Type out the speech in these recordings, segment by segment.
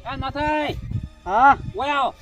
આ નથી. હા ઓય આવો.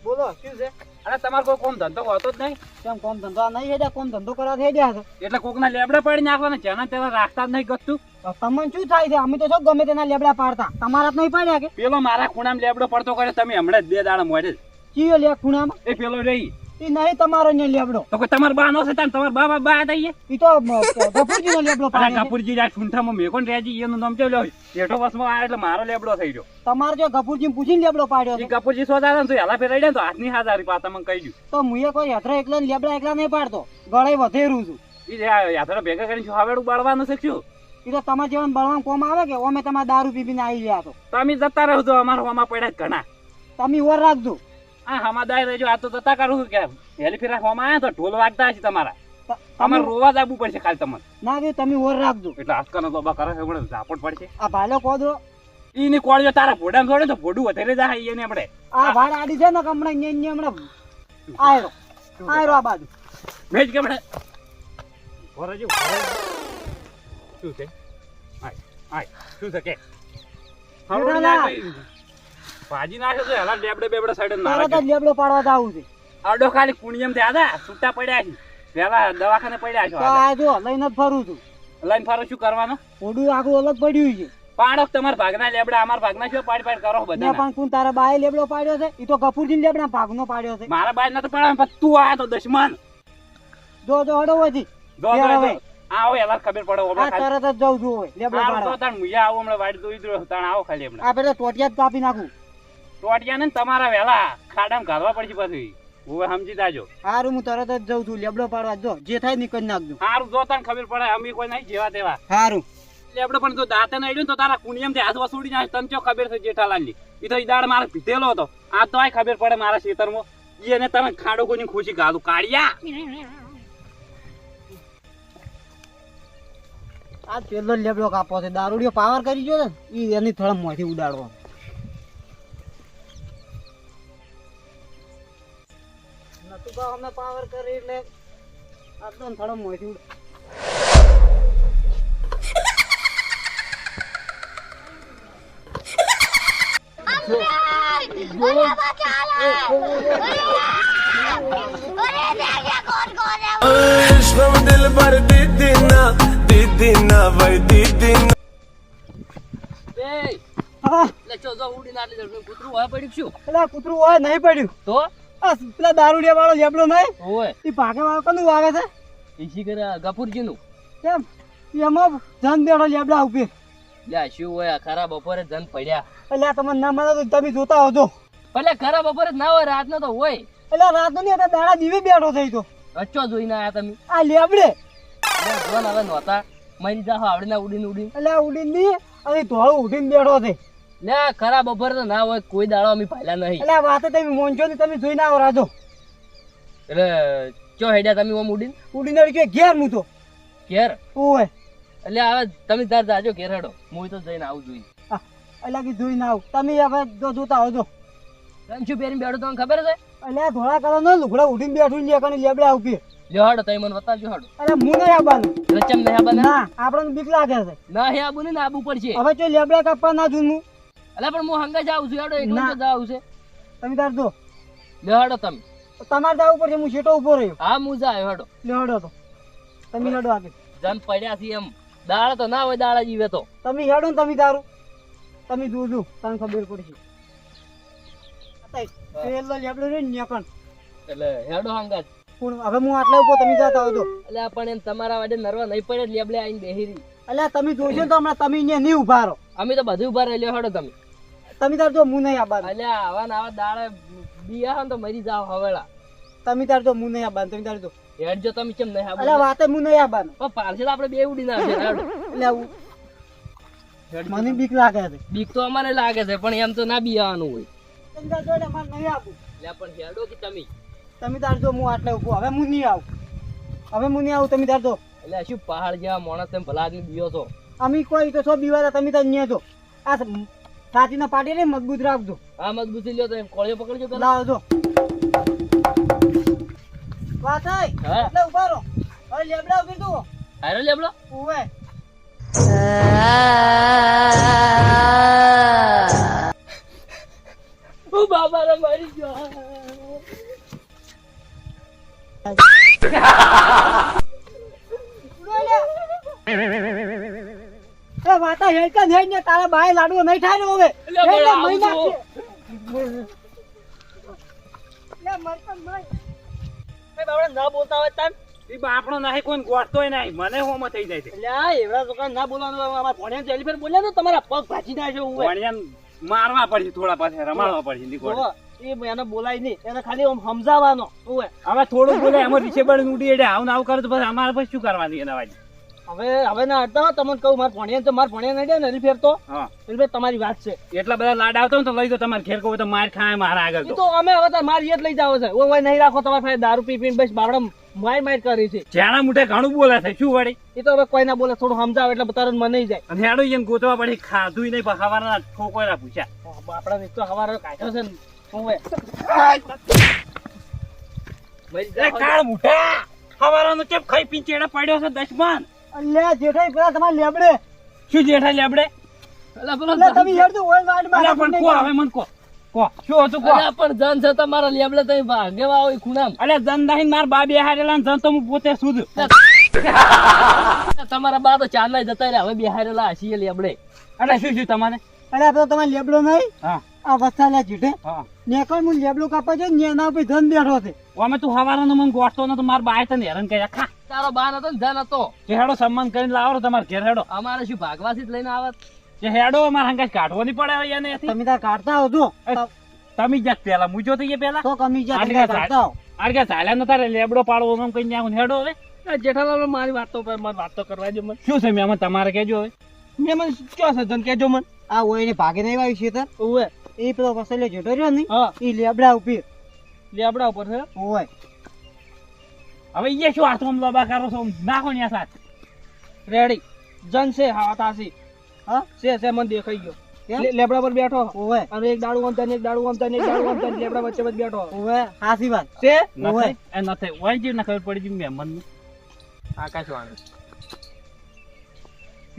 બોલો શું છે? અરે તમારે કોઈ કોમ ધંધો હોતો જ નહીં. કેમ કોમ ધંધો નહીં હેડ્યા? કોમ ધંધો કરવા થઈ ગયા છે એટલે કોકના લેબડા પાડી નાખવાના જેના તેના રાખતા જ નહીં ગતું. તમને શું થાય છે? અમે તો શું ગમે તેના લેબડા પાડતા, તમારા જ નહીં પાડ્યા કે? પેલો મારા ખૂણામાં લેબડો પડતો કરે તમે હમણાં જ 2 દાડા મોડે જ. ચિયો લે ખૂણામાં? એ પેલો રહી એ નહીં તમારો ને લેબડો. તો કોઈ તમારા બા નો છે તાન તમારા બા થઈએ. એ તો ગફુરજીનો લેબડો અરે પાડે છે. કપૂરજી આ ઠૂંઠામાં મેકોન રેજી એનું નામ ચો લ્યો. જેઠો વસમાં આવે એટલે મારો લેબડો થઈ ગયો. તમારે જો ગફુરજી પૂછીને લેબડો પાડ્યો એ છે કપૂરજી સોદા ને તો હેલા ફેરાઈ દે તો હાથની હાજારી પાતા મને કહી દઉં. તો મુએ કોઈ યાત્રા એકલા ને લેબડા એકલા નહીં પાડતો, ગળાઈ વધેરું છું. એ યાત્રા ભેગા કરીને શું હાવેડું બાળવાનું છે શું? એ તો તમારે જેવા બળવાન કોમ આવે કે અમે તમારે દારૂ પીપીને આવી ગયા તો તમે જતા રહો છો અમારા હોમાં પડ્યા જ ઘણા. તમે ઓર રાખજો. આ હમાદાય રહેજો આ તો જતા કરું છું કે હેલી ફેરા હોમાં આવ્યા તો ઢોલ વાગતા હશે તમારા. અમારે રોવા જ આવવું પડશે ખાલી તમને. ના કે તમે ઓર રાખજો. એટલે આજકાલ તો બા કરે છે આપણે ઝાપટ પડશે. આ ભાલો કોદો ઈની કોળીઓ તારા ભોડામાં જોડે તો ભોડું વધારે જાય એને આપણે. આ ભાડ આડી છે ને કે હમણાં હમણાં આયરો આ બાજુ મેજ કે આપણે ભોરાજી શું છે? આય આય શું છે કે હવડું ના ભાજી નાખ્યો છે હલા લેબડે બેબડે સાઈડ મારા તરત જ લેબડો પાડવા જાવું છે. આડો ખાલી પુણ્યમ થી આદા છૂટા પડ્યા છે પેલા દવાખાને પડ્યા છો તો આ જો લઈને જ ફરું છું. લઈને ફરો શું કરવાનો? ઓડું આખું અલગ પડ્યું છે. પાડો તમારા ભાગના લેબડા અમારા ભાગના શું પાડ પાડ કરો ને બધા. પણ કોણ તારા બાએ લેબડો પાડ્યો છે? એ તો ગફુરજી લેબડા ભાગનો પાડ્યો છે. મારા બાય નતો પડ્યો પણ તું આયા તો દુશ્મન. જો જો હડો હોયથી આવો એલા ખબર પડે આ તરત જ જઉં છું હવે લેબડો પાડવા. તાણ મુયા આવો હમણાં વાડી દોઈ દો તાણ આવો ખાલી હમણાં. આ પેલા ટોટિયા જ કાપી નાખું. ટોટિયા ને તમારા વેલા ખાડામાં ઘાલવા પડશે પછી. હવે સમજી જાજો. હારું હું તરત જ જઉં છું લેબડો પાડવા. જો જે થાય નીકળી નાખજો. સારું જો તને ખબર પડે અમે કોઈ નહીં જેવા તેવા. હારું લેબડો પણ જો દાંતે ન અડ્યું તો તારા કુણિયમ થી હાથ વસૂડી નાખે. તને ચો ખબર છે જેઠાલાલની? એ તો ઈ દાડ મારે પીધેલો હતો. આ તો ખબર પડે મારા ખેતરમાં એને તમે ખાડો કોઈની ખુશી ગાધું કાઢ્યા. આ પેલો લેબડો કાપો છે. દારૂડિયો પાવર કરી ગયો ને ઈ એની થોડા મોંથી ઉડાડવા. નતું બા અમે પાવર કરી એટલે આ તો થોડા મોંથી ઉડાડ. दिल भर दीदीना भाई दीदीना એ હા લે ચો જો ઉડીને આટલી જલ્દી કૂતરું હોય પડ્યું શું? પેલા કૂતરું હોય નહીં પડ્યું. તો આ પેલા દારૂડિયા વાળો લેબડો નહીં હોય એ ભાગે વાળો કનું આવે છે? ઈસી કરે ગફુરજી નું. કેમ એમાં જન બેઠો લેબડા ઉપર. લે શું હોય ખરા બપોરે જન પડ્યા. એટલે આ તમને ના મળે તો તમે જોતા હોજો. ભલે ખરા બપોરે ના હોય રાતનો તો હોય. એટલે રાત ની દાડા દીવે બેઠો થઈ તો અચ્ચો જોઈને આયા તમે. આ લેબડે જોન હવે નહોતા મરી જા આવડીને ઉડીને ઉડીને. એટલે આ ઉડીને ની અને ધોળું ઉઠીને બેઠો છે. લે ખરા બપોરે તો ના હોય કોઈ દાડો અમે પાયલા નહીં. એટલે આ વાતે તમે મોંચો ને તમે જોઈને આવો રાજો. એટલે ચો હેડ્યા તમે ઓમ ઉડીને ઉડીને કે ઘેર હું તો ઘેર. ઓય એટલે હવે તમે તાર જાજો ઘેર હેડો હું તો જઈને આવું જોઈએ. એટલે કે જોઈને આવ તમે હવે જો જોતા હોજો. રંચુ પહેરીને બેઠો તમને ખબર છે? એટલે આ ધોળા કલર નો લુગડા ઉઠીને બેઠું ને કણી લેબડા ઉપર. લ્યો હેડો તમે મને બતાવજો હેડો. એટલે હું નહીં આવવાનું. રચમ નહીં આબા ના આપણને બીક લાગે છે. ના હે આબુ ને આબુ પડશે. હવે જો લેબડા કાપવા ના જોઉં હું. એટલે પણ હું હંગા જાઉં છું હેડો એકલો ના. તો જાઉં છે. તમે તાર જો લ્યો હેડો તમે. તમારે જવું પડશે. હું છેટો ઉભો રહ્યો. હા હું જાયો હેડો. લ્યો હેડો તો તમે હેડો આગળ. જન પડ્યા છે એમ દાળ તો ના હોય દાળ જીવે તો. તમે હેડો ને તમે તારું તમે જોજો તને ખબર પડશે. પેલો લેબડો રે ને કણ એટલે હેડો હંગા. પણ હવે હું આટલા ઉપર તમે જાતા હો તો એટલે પણ એમ તમારા માટે નરવા નહીં પડે લેબડે આવીને બેહીરી. એટલે તમે જોશો ને તો હમણાં તમે અહીંયા નહીં ઉભા રહો. અમે તો બધું ઉભા રહી લ્યો હેડો તમે. તમે તાર જો હું નહીં આવવાનું. એટલે આવા ને આવા દાળે બીયા હોય ને તો મરી જાવ હવેળા. તમે તાર જો હું નહીં આવવાનું. તમે તાર જો હેડજો તમે કેમ નહીં એટલે આવો? વાતે હું નહીં આવવાનું. પણ પાર્સલ આપણે બે ઉડી નાખશે હેડો. એટલે આવું મને બીક લાગે છે. બીક તો અમારે લાગે છે પણ એમ તો ના બીવાનું હોય. તમે તાર જો એટલે મારે નહીં આવવું. એટલે પણ હેડો કે તમે. તમે તાર જો હું આટલે ઉભો. હવે હું નહીં આવું. હવે હું નહીં આવું. તમે તાર જો એટલે શું પહાડ જેવા માણસ તમે ભલા આદમી બીયો છો. અમે કોઈ તો છો બીવાતા. તમે તાર અહીંયા જો આ છાતીના પાટી ને મજબૂત રાખજો. આ મજબૂતી લ્યો તો એમ કોળિયો પકડજો પેલા. લાવો જો વાત હા. એટલે ઉભા રહો. હવે લેબડા ઉભી જુઓ. હારો લેબડો. ઉવે તો મરી ગયો. એ વાતા હેડ કે હેડ ને તારા બાય લાડવો નહીં થાય ને હવે એટલે હેડ ને આવું મહિના છું. લે મરતા મય એ બાબડા ના બોલતા હોય તાન. ઈ બાપણો નહીં કોઈ ગોઠતોય નહીં મને હોમાં થઈ જાય છે એટલે આ એવડા દુકાન ના બોલવાનું. અમારા ભણ્યા જેલીફેર બોલ્યા તો તમારા પગ ભાજી નાખ્યો હું. વણિયાને મારવા પડશે થોડા પાસે રમાડવા પડશે નીકોડે. ઓહો, એ એને બોલાય નહીં, એને ખાલી આમ સમજાવવાનો. ઓહે. હવે થોડું બોલે એમાં રીસેબડ ઉડી એટલે આવું ને આવું કરે તો પછી અમારે પછી શું કરવાની એના વાજી? હવે ના હટતા હો, તમને કહું મારા ભણ્યા તો મારા ભણ્યા નહીં દે ને ફેર તો હા એટલે તમારી વાત છે. એટલા બધા લાડ આવતો ને તો લઈ દો તમારે ઘેર કહો તો માર ખાય મારા આગળ એ તો તો અમે હવે તો મારી જ લઈ જાવ છે. ઓય નહીં રાખો તમારે પાસે દારૂ પી પીને બસ બાવડા માર કરી છે. જ્યાંના મુઠે ઘણું બોલે છે શું વળી? એ તો હવે કોઈ ના બોલે, થોડું સમજાવે એટલે તરત મને જાય. અને હેડો એને ગોતવા પડી ખાધું નહીં પણ હવારના ઠોકોયરા પૂછ્યા. બાપડા તો હવારે કાઢ્યો છે ને. ઓય. મરી એ જાઓ. કાળ મુઠા હવારાનો ચેપ ખાઈ પીને ચેડા પડ્યો છે દશમાન. લે જેઠાઈ પેલા તમારે લેબડે શું જેઠા લેબડે? અલા પેલો લે તમે હેડ તો ઓય વાડ અલ્યા પણ કો હવે મન કો શું હતું કો? અલા પણ જન છે તમારા લેબડે તઈ ભાગેવા હોય ખૂણામ. અલ્યા જન નહીં માર બા બે હારેલા ને જન તો હું પોતે શુદ્ધ. તમારા બા તો ચાર ના જતા રહ્યા, હવે બિહારેલા હસીએ લેબડે. અલ્યા શું શું તમારે? અરે પેલો તમારે લેબડો નહીં હા આ વસ્તા લે જેઠે હા નેકળ મું લેબડો કાપા છે ને એના ઉપર ધન બેઠો છે અમે તું હવારાનો મન ગોઠતો ન તો માર બાય તને હેરાન કર્યા ખા. તારો બા નતો ને જન હતો. જે હેડો સન્માન કરીને લાવો તમારે ઘેર હેડો. અમારે શું ભાગવાથી જ લઈને આવત. જે હેડો અમારે હંગાજ કાઢવો નહીં પડે હવે એને એથી. તમે તાર કાઢતા આવજો તમે જાત પેલા મુજો તો એ પેલા તો કમી જા તમે આટલા કાઢતા આવો આરગે ચાલ્યા ન તારે લેબડો પાડવો એમ કઈ ત્યાં હેડો હવે. જેઠાલાલ મારી વાતો પર મારી વાતો કરવા દે મને. શું છે મેં તમારે કહેજો હવે. મેં મને ક્યાં છે જન કેજો મને. આ ઓય ને ભાગે નહીં આવ્યું છે તાર ઓવે. એ પેલો વસેલો જેઠો રહ્યો ને હા એ લેબડા ઉપર લેબડા ઉપર છે. ઓય હવે એ શું હાથ આમ લોબા કરો છો નાખો ને આ સાથ. રેડી જન છે હા તાસી. હા છે મને દેખાઈ ગયો. કેમ? લેબડા પર બેઠો ઓય અને એક દાડુ આમ એક દાડુ આમ એક દાડુ આમ લેબડા વચ્ચે વચ્ચે બેઠો ઓય હાસી વાત છે. નથી એ નથી ઓય જીવ ના ખબર પડી ગઈ મેં મન આકાશવાણી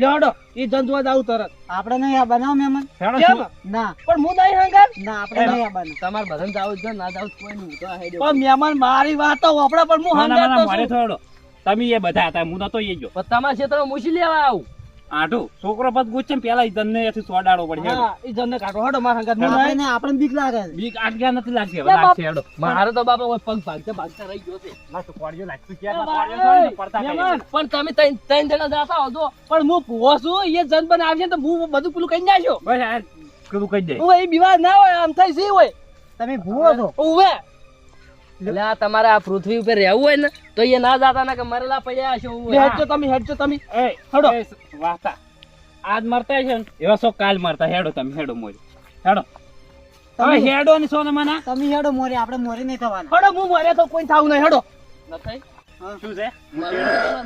લેડો એ જન જોવા જાવ તરત. આપણે નહીં આ બનાવ મહેમાન હેડો કેમ? શું? ના પણ હું નહીં હંગાર. ના આપણે નહીં આ બનાવ તમારે બધાને જાવ છે ના જાવ કોઈ નહીં તો હેડ્યો. પણ મહેમાન મારી વાતો વપડા પણ હું ના, ના, ના, હંગાર મારે તો થોડો તમે એ બધા હતા હું નતો એ જો છું. તમારા ક્ષેત્રમાં મુશી લેવા આવું. આઠું છોકરો પદ ગુચ્છે પેલા તને એથી સોડાડો પડશે હેડો. હા એ જનને કાઢો હડો મારા હંગાર. હું આપણે નહીં. ને આપણે બીક લાગે છે બીક આટકા નથી લાગતી હવે લે બાપ. લાગશે હેડો. મારે તો બાપા ઓય પગ ભાગતા રહી ગયો છે. ના તો કોળિયો લાગતું છે એ ના ભાઈ, કોળિયો થોડી પડતા મહેમાન, કઈ. પણ તમે ત્રણ જણા જાતા હો તો પણ હું ભૂવો છું એ જન બન આવશે તો હું બધું પેલું કઈ નાખ્યો. બસ આ કીધું કહી દે. હું એ બીમાર ના હોય આમ થઈ સી હોય. તમે ભૂવો છો ઉવે એટલે આ તમારે આ પૃથ્વી ઉપર રહેવું હોય ને તો એ ના જાતા ને કે મરેલા પડ્યા હશો. હેડજો તમે એ હેડો. એ વાતા આજ મરતા છે ને એવા સો કાલ મરતા હેડો તમે હેડો મોરી હેડો. હવે તમે હેડો ને સોને મના તમે હેડો મોરે આપણે મોરે નહીં થવાના હડો હું મરે તો કોઈ થાવું નહીં હડો. નથી શું છે?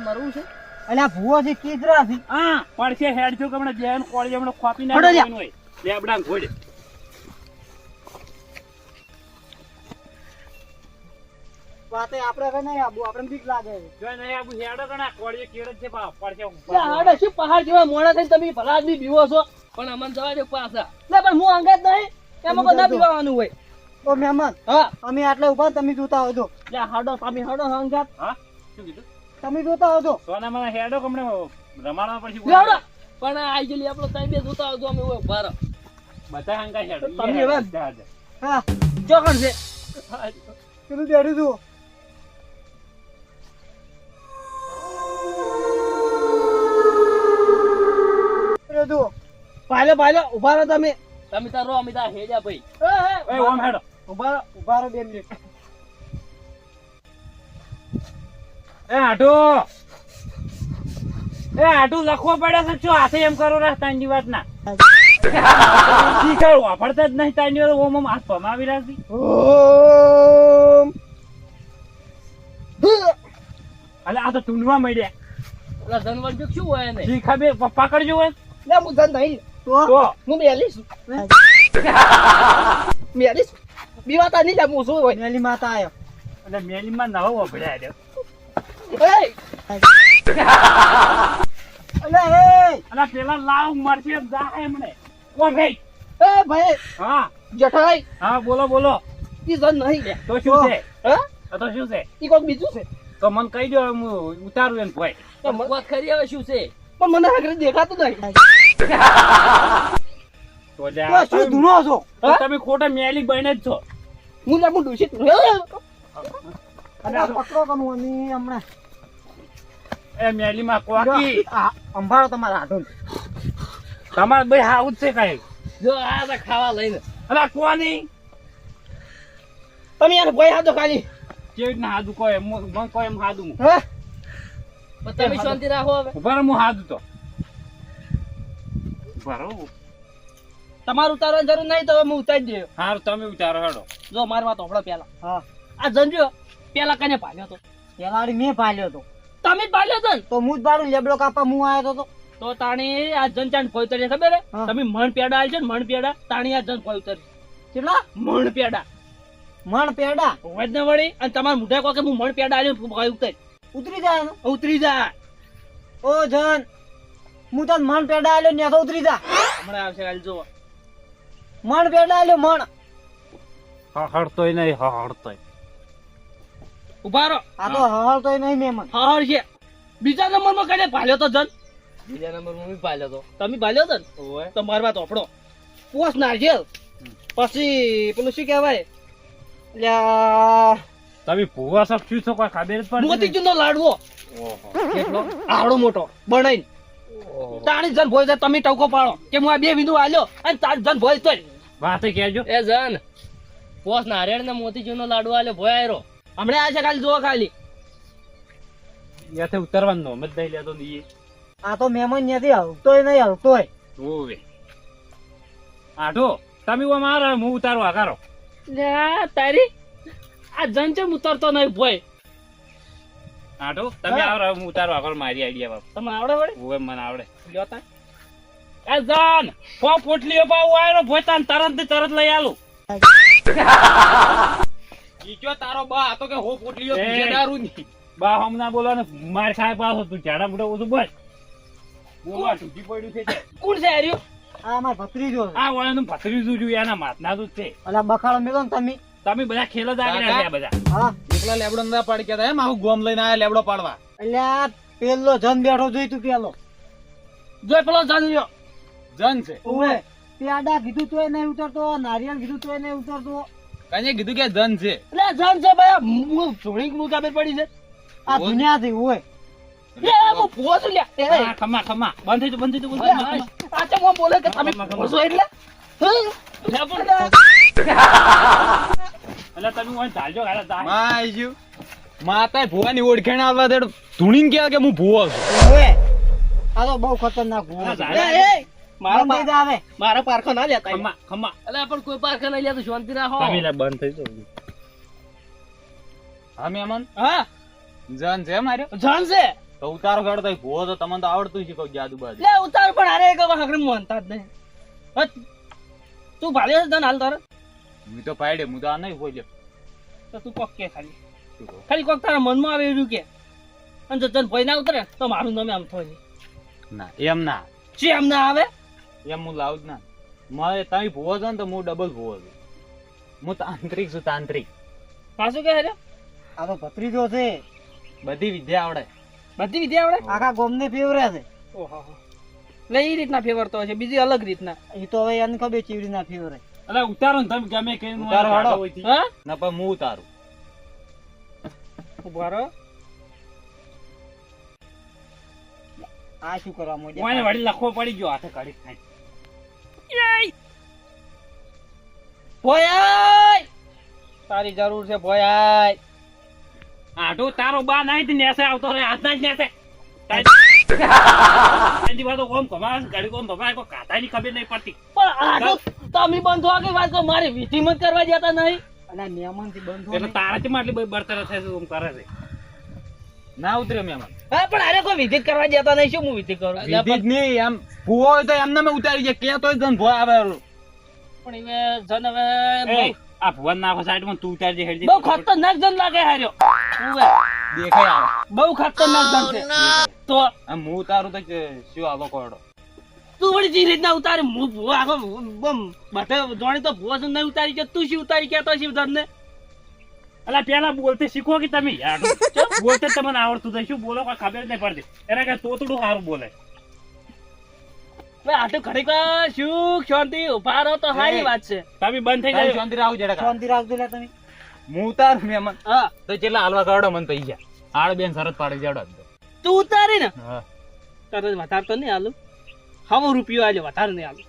મરવું છે. એટલે આ ભૂવો છે કેદરા છે હા પડશે હેડ છો કે હમણાં બેન કોળી હમણાં ખોપી હેડો લ્યા. નાખવાનું હોય લેબડા ઘોડે. વાતે આપણે હવે નહીં આબુ આપણે બીક લાગે છે જો નહીં આબુ હેડો કણા કોળીઓ કેડ છે બા પડશે. લે હડો શું પહાડ જેવા મોણા થઈને તમે ભલા આદમી બીવો છો પણ અમને જવા દે પાછા. લે પણ હું અંગાત નહીં એમાં કોઈ ના પીવાનું હોય. ઓ મહેમાન હા અમે આટલા ઉભા તમે જોતા આવજો લે હડો તમે હડો અંગાત. હા શું કીધું? તમે જોતા આવજો સોના મને હેડો કે હમણાં રમાડવા પડશે. લે હડો પણ આઈ ગયેલી આપણો ત્યાં બે જોતા આવજો અમે હોય ભાર. બધા હંગા હેડો. તમે એ હેડો, હવે- જા, જા. હા ચોકણ છે. પેલું બેઠું જુઓ પેલું જુઓ પાયલો ઉભા રહો તમે તાર રો અમિતા હેજા ભાઈ. એ ઓમ હેડો. ઉભા રહો 2 મિનિટ એ આટું લખવો પડે છે શું હાથે એમ કરો રે તાંડી વાત ના શીખર વાપરતા જ નહીં તાંડી વાત ઓમ હાથ ભમાવી રાખી. ઓમ અલે આ તો ટૂંડવા મળ્યા. ઓલા ધનવર જો શું હોય ને શીખા બે પકડજો હોય લે હું ધન નહીં તો તો હું મેલીશ બીવાતા નહીં લે હું શું હોય. મેલી માતા આયો અને મેલીમાં નવો વભડ્યા છે. એય અલે એ અને પેલા લાવ મરશે એમ જા એમણે ઓમ હે એ ભાઈ હા જેઠાઈ હા બોલો બોલો. ઈ જન નહીં લે. તો શું છે? હા આ તો શું છે? ઈ કોક બીજું છે તો મને કહી દો, હું ઉતારું એને ભાઈ. તો વાત ખરી હવે શું છે પણ મને આગળ દેખાતું નહીં. તો તો લ્યા, શું ધૂનો છો તો તમે ખોટા મેલી બને જ છો. હું લાગુ ડૂસી અને આ પકડો કનું અને હમણાં એ મેલીમાં કોકી આ અંભાળો તમારા હાથો તમારે ભાઈ હાઉસ છે કઈ. જો આ તો ખાવા લઈને અલા કોની તમે યાર ભય હાથો ખાલી કેવી રીતના હાદું કોઈ મને કોઈ એમ હાદું હું. હા પણ તમે શાંતિ રાખો હવે ઉભા રહો, હું હાદું તો ઉભા રહો. તમારું ઉતારવાની જરૂર નહીં તો હું ઉતારી દઉં. હારું તમે ઉતારો હેડો. જો મારી વાત હોભળો પેલા હા આ જંજો પેલા કને ભાલ્યો તો પેલાડી મેં પાલ્યો હતો તમે જ ભાલ્યો તો ને તો હું જ બારું લેબડો કાપા હું આવ્યો તો તો તાણી આ જનચાન ભોય ઉતરી ખબર હે હા. તમે મણ પેડા આલ છે ને મણ પેડા તાણી આ જન ભોય ઉતરી કેટલા મણ પેડા મણ પેડા વજ ને વળી અને તમારા મુઢે કહો કે હું મણ પેડા આલ્યો ભોય ઉતરી ઉતરી જાય ને ઉતરી જા ઓ જન હું તને મણ પેડા આલ્યો ને તો ઉતરી જા હમણાં આવશે કાલ જો મણ પેડા આલ્યો મણ હળતોય નહીં હળતોય. ઉભા રહો આ તો હળતોય નહીં મેમન હર છે બીજા નંબરમાં કને ભાલ્યો તો જન બીજા નંબરમાં હું ભાલ્યો તો તમે ભાલ્યો તો ને તો મારી વાત ઓપડો પોસ નારિયેલ પછી પેલું શું કહેવાય લ્યા તમે ભૂવા સબ શું છો કોઈ ખબર જ પડતી નહીં. મોતીચૂરનો લાડવો ઓહો. કેટલો આવડો મોટો બનાઈને ઓહો. તાણી જન ભોય તમે ટવકો પાડો કે હું આ બે વિંદુ આલ્યો અને તાર જન ભોય તો વાતે કહેજો. એ જન પોસ નારિયેળ ને મોતીચૂરનો લાડવો આલ્યો ભોય આયરો હમણાં આ છે ખાલી જોવા ખાલી યાતે ઉતરવાનો મત દઈ લેતો નહીં. આ તો મેમન નથી હલતોય નહીં હલતોય ઓવે આઠો તમે ઓ મારો હું ઉતારો આકારો. લ્યા તારી આ જન છે ઉતરતો નહીં ભોય આઠો તમે હા. આવો હું ઉતારો આકારો મારી આઈડિયા બાપ. તમને આવડે વળે ઓવે મને આવડે. લ્યો તા એ જાન કો પોટલીઓ પાઉ આયરો ભોતાન તરત ને તરત લઈ આલું. ઈજો તારો બા તો કે હો પોટલીઓ એ. પીછે દારૂ ની બા હમણાં બોલો ને માર ખાય પાછો તું ઝાડા મોટા ઓછું બસ બોલવા તૂટી પડ્યું છે તે. કોણ છે આર્યો આ અમાર ભત્રીજો છે. આ વળાનું ભત્રીજું જોયું એના માથના જ છે. અલા બખાડો મેલો ને તમે તમે બધા ખેલ જ આગળ કાકા. રહ્યા બધા. હા એકલા લેબડો ના પાડી કે એમ આવું ગોમ લઈને આયા લેબડો પાડવા એટલે આ પેલો જન બેઠો જોઈ તું પેલો જો પેલો જન રહ્યો જન છે ઓવે પેડા કીધું તોય નહીં ઉતરતો નારિયેળ કીધું તોય નહીં ઉતરતો કને કીધું કે જન છે એટલે જન છે ભાઈ હું છોડી હું ખબર પડી છે આ દુનિયાથી હોય લે હું પોસ લે એ ખમા ખમા ખમા બંધ થઈ બંધ થઈ બંધ થઈ. આ ચમ હું બોલે કે તમે પોસો એટલે લે પણ એટલે તમે ઓય ધાલજો ગાડા દા. માં આઈ ગયું માતા ભુવાની ઓળખાણ આવવા દે ધૂણીને કે હું ભુવો છું ઓવે આ તો બહુ ખતરનાક આ હોય ઝાડા. એ મારા બંધ થઈ જાવે. મારા પારખો ના લેતા ખમા ખમા એટલે પણ કોઈ પારખો નહીં લેતો શાંતિ રાખો તમે લે બંધ થઈ જાવ. હા મેમન હા જન છે માર્યો જન છે તો ઉતારો કાઢો તો ભુવો તો તમને તો આવડતું છે કોઈ જાદુ બાજુ લે ઉતાર પણ અરે એક હકરે મોનતા જ નહીં હટ. તું ભાલ્યો છે તને હાલ તારે હું તો પાડે હું તો આ નહીં બોલ્યો તો તું કોક કે ખાલી ખાલી કોક તારા મનમાં આવે એવું કે અને જો તને ભય ના ઉતરે તો મારું નામ આમ થાય ના એમ ના છે એમ ના આવે એમ હું લાવું જ ના મારે તમે ભુવો છો ને તો હું ડબલ ભુવો છું હું તાંત્રિક છું તાંત્રિક પાછું કે હેરે આ તો ભત્રીજો છે બધી વિદ્યા આવડે બધી વિદ્યા આવડે આખા ગોમને ફેવરે છે ઓહો એટલે એ રીતના ફેવરતો હશે બીજી અલગ રીતના એ તો હવે એને ખબર ચીવડી ના ફેવરે એટલે ઉતારો ને તમે ગમે કે ઉતારો હાડો. હા ના પણ હું ઉતારું ઉભા રહો આ શું કરવા ઓય માંડ્યા વળી લખવો પડી ગયો હાથે કાઢી ખાઈ. ભોયાય તારી જરૂર છે ભોયાય આઠો તારો બા નહીં તે નેસે આવતો રે હાથ ના જ નેસે. એની વાતો કોમ કમાસ ગાડી કોમ ભમાય કો કાતાની ખબર નહીં પડતી. પણ આટલું તમે બંધ થવા કે વાત કરો મારી વિધિમત કરવા જતા નહીં અને મહેમાન થી બંધ એટલે તારાથી માં આટલી બળતરા થાય છે ઓમ કરે છે. ના ઉતરે મેમન હા પણ અરે કોઈ વિધિત કરવા જતા નહીં શું હું વિધિ કરું વિધિ જ નહીં એમ ભુવો હોય તો એમને મેં ઉતારી જાય કે તો જન ભો આવે પણ હવે જન હવે એ, આ ભુવન નાખો સાઈડમાં તું ઉતારજે હેડજે. બહુ ખતરનાક જન લાગે હાર્યો ઉવે. દેખાય આવે બહુ ખતરનાક જન છે તો આમ હું ઉતારું તો કે શું આવો કોડો તું વળી જે રીતના ઉતારી હું ભૂવો આખો બમ બટે જોણી તો ભૂવો નહીં ઉતારી કે તું શું ઉતારી કેતો શિવધન ને અલા પેલા બોલતે શીખો કે તમે યાર બોલતે જ તમને આવડતું થાય શું બોલો કોઈ ખબર જ નહીં પડતી એના કાંઈ તોતડું સારું બોલે ભાઈ આટલું ઘડીક વાર સુખ શાંતિ ઉભા રહો તો સારી વાત છે તમે બંધ થઈ તારી જાય શાંતિ રાખો જરા શાંતિ રાખજો લે તમે. હું ઉતારું મહેમાન હા તો કેટલા હાલવા કાઢો મને પૈસા આડ બેન શરત પાડી જાડો તું ઉતારી ને હા તારે વધારે તો નહીં હાલું 100 રૂપિયો આલ્યો વધારે નહીં હાલું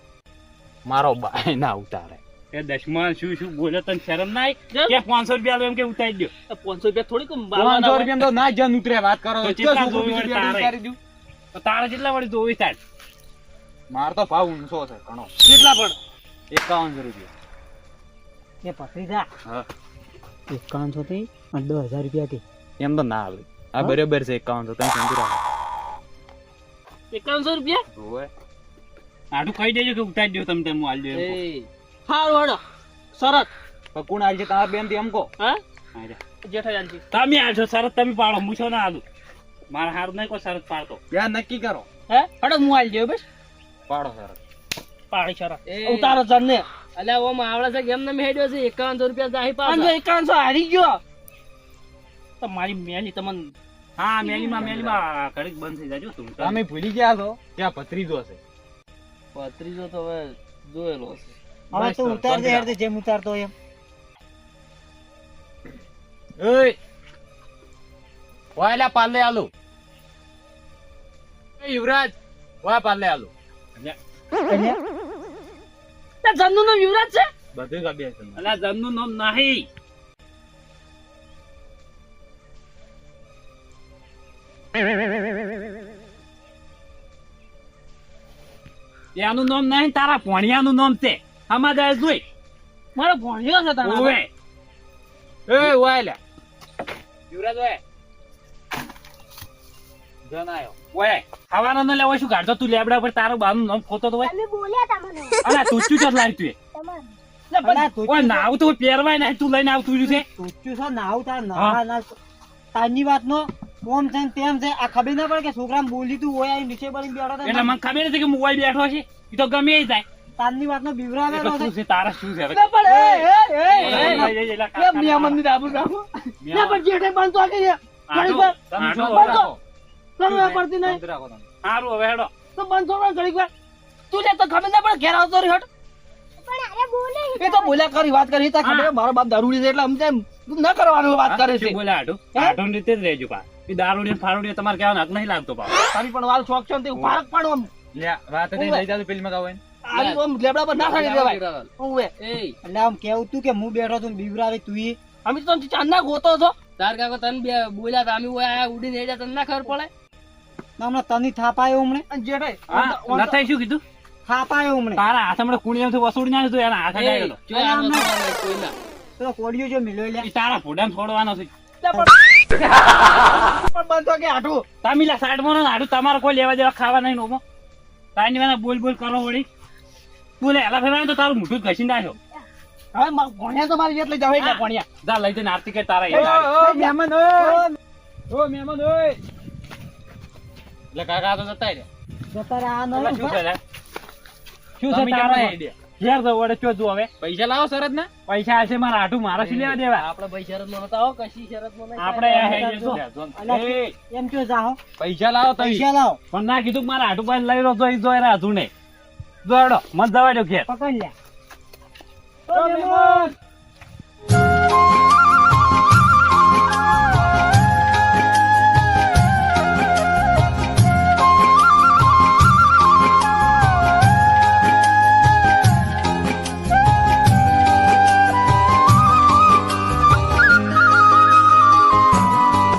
મારો બાય ના ઉતારે એ દશમાન શું શું બોલે તને શરમ ના જો. આવી કે 500 રૂપિયા આલો એમ કે ઉતારી દો 500 રૂપિયા થોડીક 500 રૂપિયા તો ના જન ઉતરે વાત કરો તો તો કેટલા શું જોવી રૂપિયા તારે? ઉતારી દઉં? તો તારે જેટલા વળી જોવી થાય માર તો ભાવ ઊંચો છે ઘણો કેટલા પણ 51 રૂપિયા એ ભત્રીજા હા 5100 થી અને 10000 રૂપિયા થી એમ તો ના આવે આ બરાબર છે 51 તમે શાંતિ રાખો 5100 રૂપિયા ઓય આટલું કહી દેજો કે ઉતારી દો તમે હું આલી દો એમ કહો. એ હારું હડો શરત પણ કોણ આવી છે તમારા બેન થી એમ કહો હા હા જા. જેઠાલાલજી તમે આલશો શરત તમે પાડો હું છો ના આલું મારા હારું નહીં કોઈ શરત પાડતો યાર નક્કી કરો હે હડો હું આલી દઉં બસ પાડો શરત પાડી શરત ઉતારો જન ને અલ્યા ઓમ આવડે છે કેમ તમે હેડ્યો છે 5100 રૂપિયા જાહી પાંચસો પાછા 5100 હારી ગયો તમારી મેલી તમને હા મેલીમાં ઘડીક બંધ થઈ જાજો તું તમે ભૂલી ગયા છો ત્યાં ભત્રીજો છે પત્રીજો તો હવે જોયેલો છે હવે બસ તો તો, ઉતાર દે શાંતિ હેડ જેમ ઉતારતો હોય એમ. ઓય વાયલા પાલે આલુ એ યુવરાજ વાય પાલે આલુ કન્યા, તે જનનું નામ યુવરાજ છે બધું કાબે છે અલા જમનું નામ નહીં એનું નામ નહીં તારા ભણિયાનું નામ છે સમાદાય જોઈ મારો ભણ્યો છે તારા ઓવે એ વાયલા યુવરાજ વાય જન આયો ઓય ખાવાનો ન લેવો શું કાઢતો તું લેબડા પર તારું બાનું નામ ખોતો તો હોય અલા તું શું ચટ લાવી તું અલા તું ઓય નાવ તો પહેરવાય નહીં તું લઈને આવતું રહ્યું છે તું છો નાવ તાર ના ના તારની વાત નો ઓમ છે ને તેમ છે આ ખબર ના પડે કે છોકરાને બોલી તું હોય અહીં નીચે પડીને બેઠો તો એટલે મને ખબર નથી કે મોબાઈલ બેઠો છે એ તો ગમે એ જાય તારની વાત નો બીવરાવે એટલે શું છે તારા શું છે હવે? લે પણ લઈ જઈ, લા, એ મિયામન ની દાબુ રાખો લે પણ જેઠે બંધ તો કે ઘડીક વાર તમે આટો શું બંધ રાખો તમે પડતી નહીં શાંતિ રાખો તમે સારું હવે હેડો તો બંધ થોડો ઘડીક વાર તું લે તો ખબર ના પડે ઘેર આવતો રહી હટ એ તો બોલ્યા કરી વાત કરી તા ખબર મારો બાપ દારૂડી છે એટલે અમને એમ ન કરવાનું વાત કરે છે શું બોલે આટું આટું રીતે જ રહેજો પા એ દારૂડી ને ફારૂડી તમારે કહેવાનો હક નહીં લાગતો પા તારી પણ વાલ શોખ છે ને તે ફારક પાડો આમ લે રાતે નહીં લઈ જાવ પેલી માં ગાવ આરી તો આમ લેબડા પર ના ખાઈ દેવાય ઓવે એ એટલે આમ કેવું તું કે હું બેઠો છું ને બીવરાવે તું ઈ. અમે તો ચાંદના ગોતો છો તાર કાકો તને બે બોલ્યા તા અમે ઓય આયા ઉડીને હેડ્યા તને ના ખબર પડે ના હમણાં તની થાપાયો હમણે અને જેઠે હા નથાઈ શું કીધું થાપાયો હમણે તારા હાથ હમણાં કુણીયામાંથી વસૂડી નાખ્યું તું એના હાથે ડાયલો જો આ નતો કોઈના તો કોડિયો જો મિલ્યો લે એ તારા ફોડાને છોડવાનો છે પણ બંધ તો કે આઠું તમે લા સાઈડમાં હાડું તમારે કોઈ લેવા દેવા ખાવા નહીં નોમો તારી વાના બોલ બોલ કરો વળી બોલે એલા ફેરા તો તારું મોઢું ઘસી નાખ્યો હવે ભણ્યા તો મારી જેટ લઈ જાવ એટલે ભણ્યા જા લઈ જઈને આરતી કે તારા ઓ મહેમાન ઓ મહેમાન ઓય એટલે કાકા તો જતા રે જતા રહે આ અલા, ન શું છે લે? શું તમે છે ક્યારે તારા idea? ઘેર તો વડે ચો જો હવે પૈસા લાવો શરત ના પૈસા આવશે મારા હાટું મારા શું લેવા દેવા આપણે ભાઈ શરતમાં નતા હો કશી શરતમાં નહીં આપણે આ હે જો. જો. અલા, એ, એમ કયો જાહો પૈસા લાવો તમે પૈસા લાવો પણ ના કીધું કે મારા હાટું પાસે લઈ લો જોઈ જોઈ રહ્યા તું નહીં જોડો મત જવા દો ઘેર પકડ લે ઓ મહેમાન